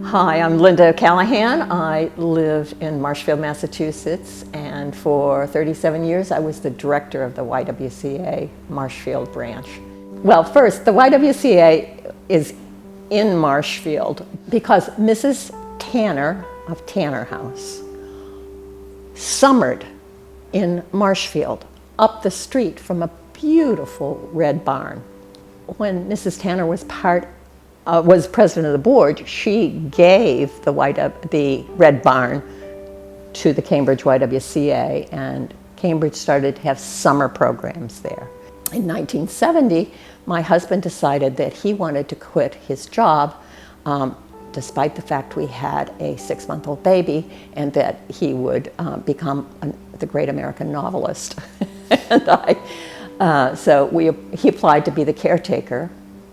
Hi, I'm Linda Callahan. I live in Marshfield, Massachusetts, and for 37 years I was the director of the YWCA Marshfield branch. Well, first, the YWCA is in Marshfield because Mrs. Tanner of Tanner House summered in Marshfield, up the street from a beautiful red barn. When Mrs. Tanner was president of the board, she gave the Red Barn to the Cambridge YWCA, and Cambridge started to have summer programs there. In 1970, my husband decided that he wanted to quit his job, despite the fact we had a 6-month-old baby, and that he would become the great American novelist. And he applied to be the caretaker.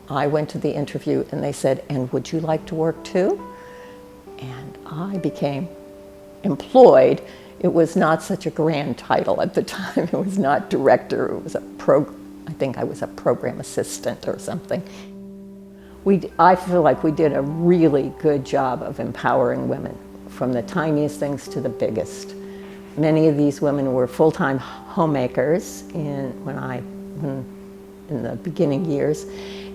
I went to the interview and they said, "And would you like to work too?" And I became employed. It was not such a grand title at the time. It was not director, it was I think I was a program assistant or something. I feel like we did a really good job of empowering women, from the tiniest things to the biggest. Many of these women were full-time homemakers in the beginning years.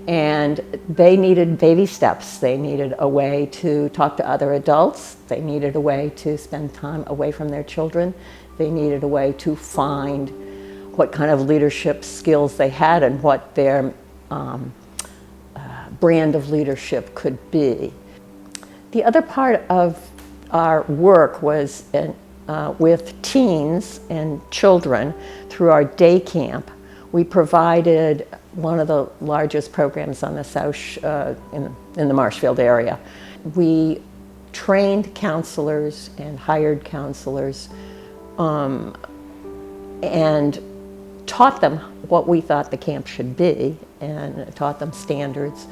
And they needed baby steps. They needed a way to talk to other adults. They needed a way to spend time away from their children. They needed a way to find what kind of leadership skills they had and what their brand of leadership could be. The other part of our work was with teens and children through our day camp. We provided one of the largest programs on the South in the Marshfield area. We trained counselors and hired counselors and taught them what we thought the camp should be and taught them standards.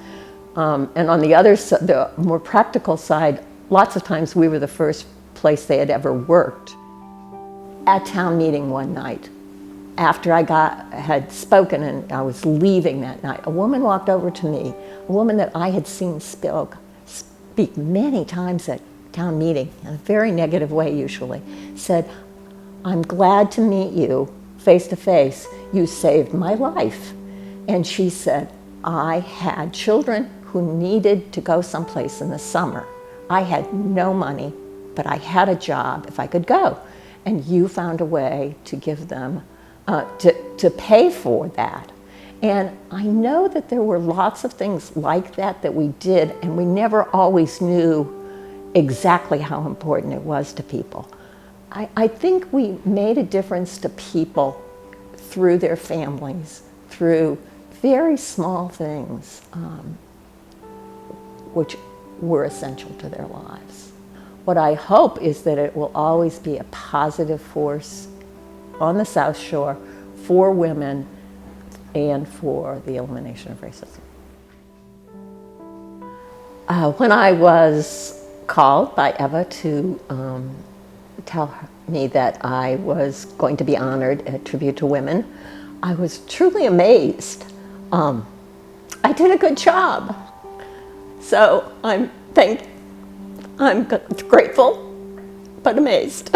And on the other side, the more practical side, lots of times we were the first place they had ever worked. At town meeting one night, after I had spoken and I was leaving that night, a woman walked over to me, a woman that I had seen speak many times at town meeting, in a very negative way usually, said, "I'm glad to meet you face to face. You saved my life." And she said, "I had children who needed to go someplace in the summer. I had no money, but I had a job if I could go. And you found a way to give them to pay for that." And I know that there were lots of things like that we did, and we never always knew exactly how important it was to people. I think we made a difference to people through their families, through very small things, which were essential to their lives. What I hope is that it will always be a positive force on the South Shore for women and for the elimination of racism. When I was called by Eva to tell me that I was going to be honored at Tribute to Women, I was truly amazed. I did a good job. So I'm grateful, but amazed.